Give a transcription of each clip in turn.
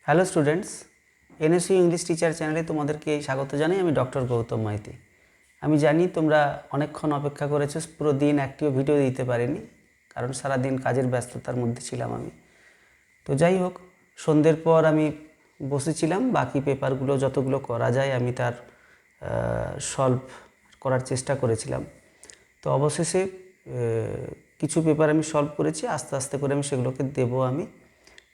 Hello students, NSU English teacher চ্যানেলে তোমাদেরকে স্বাগত জানাই। আমি ডক্টর গৌতম মাইতি। আমি জানি তোমরা অনেকক্ষণ অপেক্ষা করেছো, পুরো দিন একটিও ভিডিও দিতে পারিনি, কারণ সারাদিন কাজের ব্যস্ততার মধ্যে ছিলাম আমি। তো যাই হোক, সন্ধ্যের পর আমি বসেছিলাম, বাকি পেপারগুলো যতগুলো করা যায় আমি তার সলভ করার চেষ্টা করেছিলাম। তো অবশেষে কিছু পেপার আমি সলভ করেছি, আস্তে আস্তে করে আমি সেগুলোকে দেবো আমি।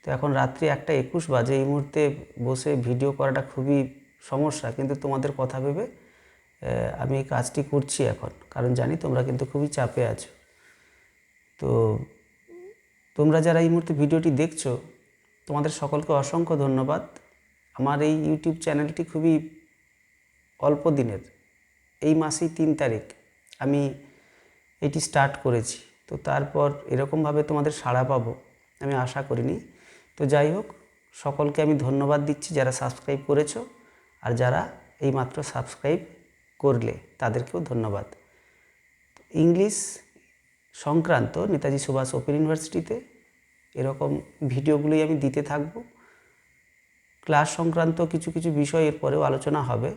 তো এখন রাত্রি 1:21 বাজে, এই মুহূর্তে বসে ভিডিও করাটা খুবই সমস্যা, কিন্তু তোমাদের কথা ভেবে আমি এই কাজটি করছি এখন, কারণ জানি তোমরা কিন্তু খুবই চাপে আছো। তো তোমরা যারা এই মুহূর্তে ভিডিওটি দেখছো, তোমাদের সকলকে অসংখ্য ধন্যবাদ। আমার এই ইউটিউব চ্যানেলটি খুবই অল্প দিনের, এই মাসেই 3 তারিখ আমি এটি স্টার্ট করেছি। তো তারপর এরকমভাবে তোমাদের সাড়া পাবো আমি আশা করিনি। তো যাই হোক, সকলকে আমি ধন্যবাদ দিচ্ছি যারা সাবস্ক্রাইব করেছো, আর যারা এইমাত্র সাবস্ক্রাইব করলে তাদেরকেও ধন্যবাদ। ইংলিশ সংক্রান্ত নেতাজি সুভাষ ওপেন ইউনিভার্সিটিতে এরকম ভিডিওগুলোই আমি দিতে থাকবো। ক্লাস সংক্রান্ত কিছু কিছু বিষয় এর পরেও আলোচনা হবে,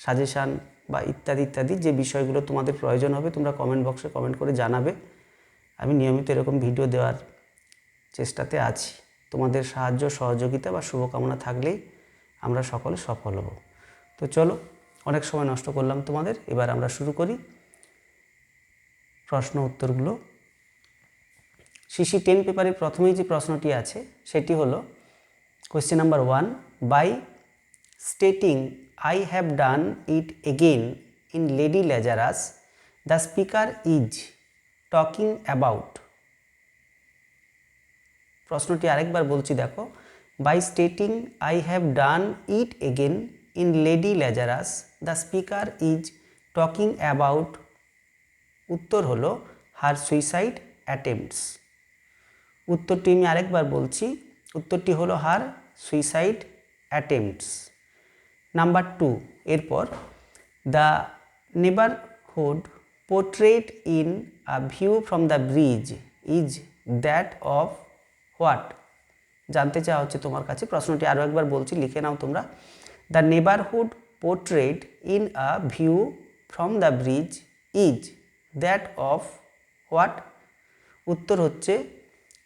সাজেশান বা ইত্যাদি ইত্যাদি। যে বিষয়গুলো তোমাদের প্রয়োজন হবে তোমরা কমেন্ট বক্সে কমেন্ট করে জানাবে। আমি নিয়মিত এরকম ভিডিও দেওয়ার চেষ্টাতে আছি। তোমাদের সাহায্য সহযোগিতা বা শুভকামনা থাকলেই আমরা সকলে সফল হব। তো চলো, অনেক সময় নষ্ট করলাম তোমাদের, এবার আমরা শুরু করি প্রশ্ন উত্তরগুলো। সিসি 10 পেপারের প্রথমেই যে প্রশ্নটি আছে সেটি হলো question number 1, by stating I have done it again in Lady Lazarus, the speaker is talking about। প্রশ্নটি আরেকবার বলছি, দেখো। By stating I have done it again in Lady Lazarus, the speaker is talking about। উত্তর হলো her suicide attempts। উত্তরটি আমি আরেকবার বলছি, উত্তরটি হলো her suicide attempts। নাম্বার 2, এরপর the neighbourhood portrait in a view from the bridge is that of what. জানতে চাওয়া হচ্ছে তোমার কাছে। প্রশ্নটি আরও একবার বলছি, লিখে নাও তোমরা। The neighbourhood portrait in a view from the bridge is that of what. উত্তর হচ্ছে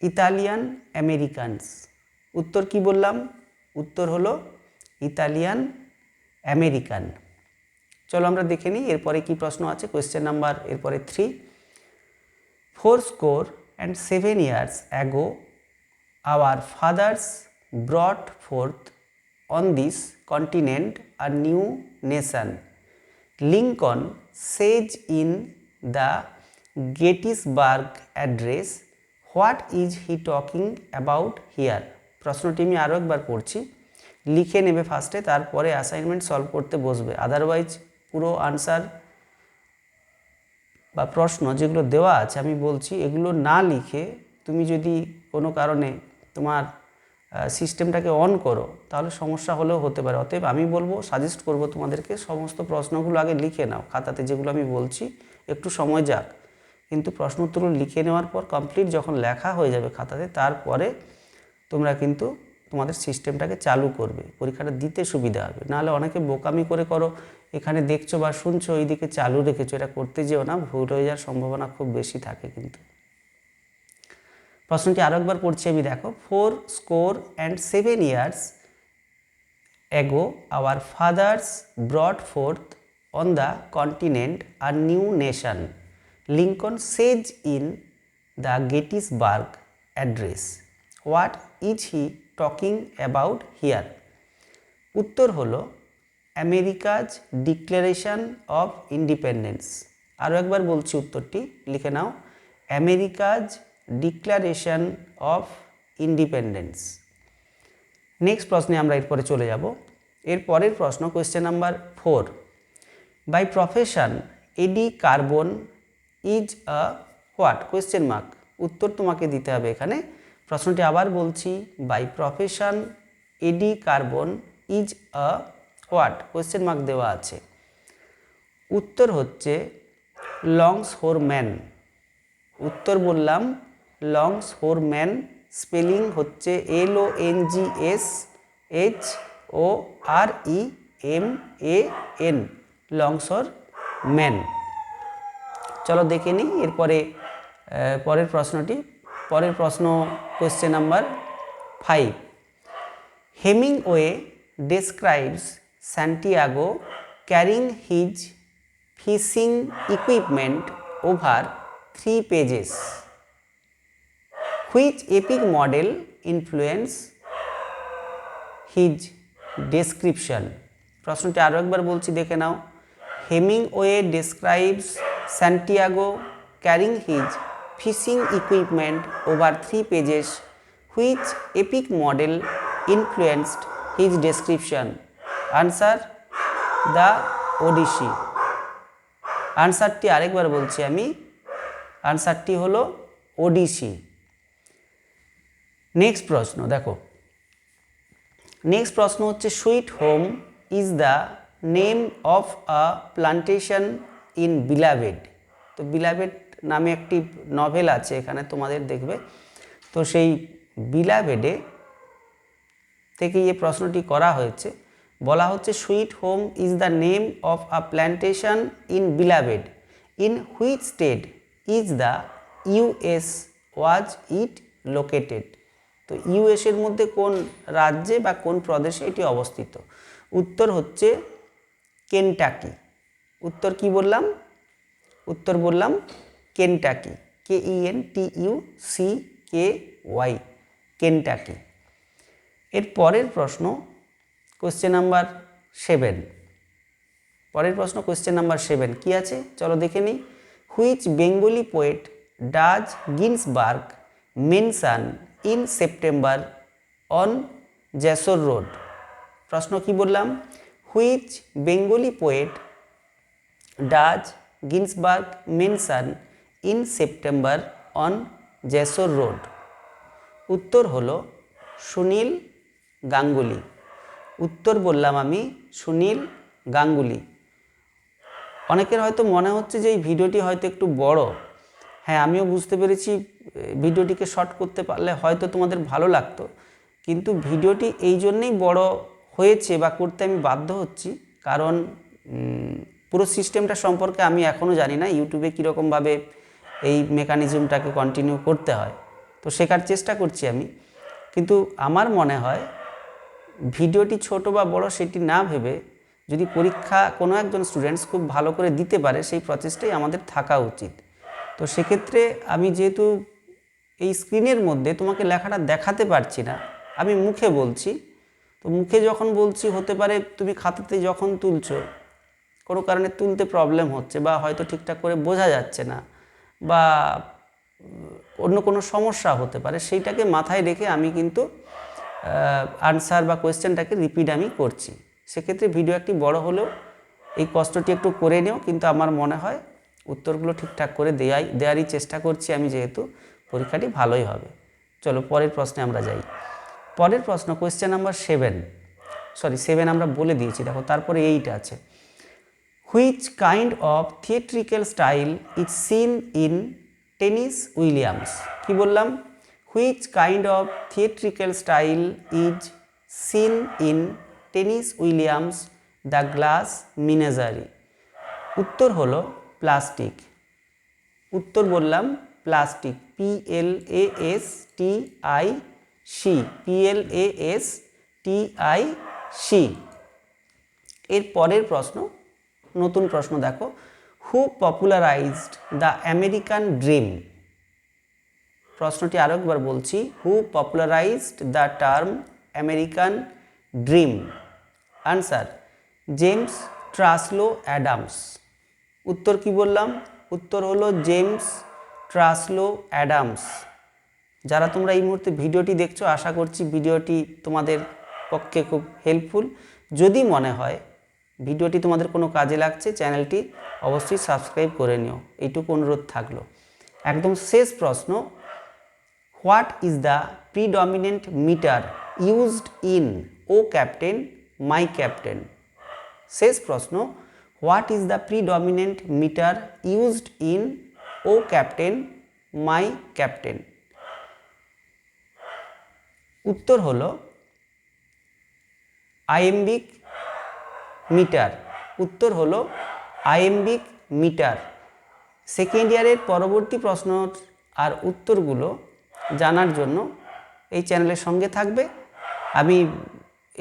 ইতালিয়ান আমেরিকানস। উত্তর কি বললাম? উত্তর হলো ইতালিয়ান আমেরিকান। চলো আমরা দেখে নিই এরপরে কি প্রশ্ন আছে। কোয়েশ্চেন নাম্বার এরপরে 3, 407 years ago our fathers brought forth on this continent a new nation. Lincoln says in the Gettysburg Address, what is he talking about here? প্রশ্নটি আমি আরও একবার পড়ছি, লিখে নেবে ফার্স্টে, তারপরে অ্যাসাইনমেন্ট সলভ করতে বসবে। আদারওয়াইজ পুরো আনসার বা প্রশ্ন যেগুলো দেওয়া আছে আমি বলছি, এগুলো না লিখে তুমি যদি কোনো কারণে তোমার সিস্টেমটাকে অন করো তাহলে সমস্যা হলেও হতে পারে। অতএব আমি বলবো, সাজেস্ট করব তোমাদেরকে সমস্ত প্রশ্নগুলো আগে লিখে নাও খাতাতে, যেগুলো আমি বলছি একটু সময় যাক, কিন্তু প্রশ্ন উত্তরগুলো লিখে নেওয়ার পর কমপ্লিট যখন লেখা হয়ে যাবে খাতাতে, তারপরে তোমরা কিন্তু তোমাদের সিস্টেমটাকে চালু করবে, পরীক্ষাটা দিতে সুবিধা হবে। নাহলে অনেকে বোকামি করে করো, এখানে দেখছো বা শুনছো এইদিকে চালু রেখেছো, এটা করতে যেও না, ভুল হয়ে যাওয়ার সম্ভাবনা খুব বেশি থাকে কিন্তু। প্রশ্নটি আরও একবার পড়ছি আমি, দেখো। 407 years ago our fathers brought forth on the continent a new nation. Lincoln says in the Gettysburg Address, what is he talking about here? উত্তর হলো আমেরিকাজ ডিক্লারেশন অফ ইন্ডিপেন্ডেন্স। আরও একবার বলছি উত্তরটি, লিখে নাও। America's declaration of independence. Next প্রশ্নে আমরা এরপরে চলে যাব। এর পরের প্রশ্ন question number 4, by profession Eddie Carbone is a what? Question mark. উত্তর তোমাকে দিতে হবে এখানে। প্রশ্নটি আবার বলছি, by profession Eddie Carbone is a what? Question mark দেওয়া আছে। উত্তর হচ্ছে লংসহোরম্যান। উত্তর বললাম লংসহোরম্যান, স্পেলিং হচ্ছে LONGS HOREMAN, লংসর ম্যান। চলো দেখে নিই এরপরে পরের প্রশ্নটি। পরের প্রশ্ন question number 5। Hemingway describes Santiago carrying his fishing equipment over 3 pages. Which epic model influenced his description? প্রশ্নটি আরও একবার বলছি, দেখে নাও। Hemingway describes Santiago carrying his fishing equipment over 3 pages. Which epic model influenced his description? Answer: the Odyssey. আনসারটি আরেকবার বলছি আমি, আনসারটি হলো ওডিসি। নেক্সট প্রশ্ন দেখো, নেক্সট প্রশ্ন হচ্ছে sweet home is the name of a plantation in beloved. তো বিলাভেড নামে একটি নভেল আছে এখানে তোমাদের দেখবে, তো সেই বিলাভেডে থেকে এই প্রশ্নটি করা হয়েছে। বলা হচ্ছে sweet home is the name of a plantation in beloved, in which state is the US was it located. তো ইউএসের মধ্যে কোন রাজ্যে বা কোন প্রদেশে এটি অবস্থিত? উত্তর হচ্ছে কেনটাকি। উত্তর কি বললাম? উত্তর বললাম কেনটাকি, KENTUCKY, কেনটাকি। এর পরের প্রশ্ন কোয়েশ্চেন নাম্বার 7। পরের প্রশ্ন কোয়েশ্চেন নাম্বার 7 কি আছে চলো দেখে নিই। Which Bengali poet does Ginsberg mention in September on Jessore road? প্রশ্ন কি বললাম? Which Bengali poet does Ginsberg mention in September on Jessore road? উত্তর হলো সুনীল গাঙ্গুলি। উত্তর বললাম আমি সুনীল গাঙ্গুলি। অনেকের হয়তো মনে হচ্ছে যে এই ভিডিওটি হয়তো একটু বড়। হ্যাঁ, আমিও বুঝতে পেরেছি ভিডিওটিকে শর্ট করতে পারলে হয়তো তোমাদের ভালো লাগতো, কিন্তু ভিডিওটি এই জন্যেই বড় হয়েছে বা করতে আমি বাধ্য হচ্ছি, কারণ পুরো সিস্টেমটা সম্পর্কে আমি এখনও জানি না, ইউটিউবে কীরকমভাবে এই মেকানিজমটাকে কন্টিনিউ করতে হয়, তো শেখার চেষ্টা করছি আমি। কিন্তু আমার মনে হয় ভিডিওটি ছোট বা বড় সেটি না ভেবে যদি পরীক্ষা কোনো একজন স্টুডেন্টস খুব ভালো করে দিতে পারে সেই প্রচেষ্টাই আমাদের থাকা উচিত। তো সেক্ষেত্রে আমি যেহেতু এই স্ক্রিনের মধ্যে তোমাকে লেখাটা দেখাতে পারছি না, আমি মুখে বলছি, তো মুখে যখন বলছি হতে পারে তুমি খাতাতে যখন তুলছো কোনো কারণে তুলতে প্রবলেম হচ্ছে বা হয়তো ঠিকঠাক করে বোঝা যাচ্ছে না বা অন্য কোনো সমস্যা হতে পারে, সেইটাকে মাথায় রেখে আমি কিন্তু আনসার বা কোয়েশ্চেনটাকে রিপিট আমি করছি। সেক্ষেত্রে ভিডিও একটি বড় হলেও এই কষ্টটি একটু করে নিও, কিন্তু আমার মনে হয় উত্তরগুলো ঠিকঠাক করে দেওয়ারই চেষ্টা করছি আমি, যেহেতু পরীক্ষাটি ভালোই হবে। চলো পরের প্রশ্নে আমরা যাই। পরের প্রশ্ন কোয়েশ্চেন নাম্বার 7 আমরা বলে দিয়েছি, দেখো তারপরে 8 আছে। Which kind of theatrical style is seen in Tennessee Williams? কি বললাম? Which kind of theatrical style is seen in Tennessee Williams the glass menagerie? উত্তর হলো প্লাস্টিক। উত্তর বললাম প্লাস্টিক, PLASTIC। এর পরের প্রশ্ন নতুন প্রশ্ন দেখো। Who popularized the American dream? প্রশ্নটি আরও একবার বলছি, who popularized the term American dream? Answer: James Truslow Adams. উত্তর কি বললাম? উত্তর হলো জেমস ট্রাসলো অ্যাডামস। যারা তোমরা এই মুহূর্তে ভিডিওটি দেখছো, আশা করছি ভিডিওটি তোমাদের পক্ষে খুব হেল্পফুল। যদি মনে হয় ভিডিওটি তোমাদের কোনো কাজে লাগছে, চ্যানেলটি অবশ্যই সাবস্ক্রাইব করে নিও, এইটুকু অনুরোধ থাকলো। একদম শেষ প্রশ্ন, what is the predominant metre used in O captain my captain? শেষ প্রশ্ন, what is the predominant metre used in O captain my captain? উত্তর হলো আইএমবিক মিটার? উত্তর হলো আইএমবিক মিটার। সেকেন্ড ইয়ারের পরবর্তী প্রশ্ন আর উত্তরগুলো জানার জন্য এই চ্যানেলের সঙ্গে থাকবে। আমি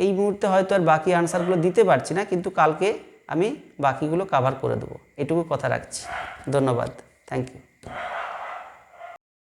এই মুহূর্তে হয়তো আর বাকি আনসারগুলো দিতে পারছি না, কিন্তু কালকে আমি বাকিগুলো কভার করে দেবো, এটুকু কথা রাখছি। ধন্যবাদ, থ্যাংক ইউ।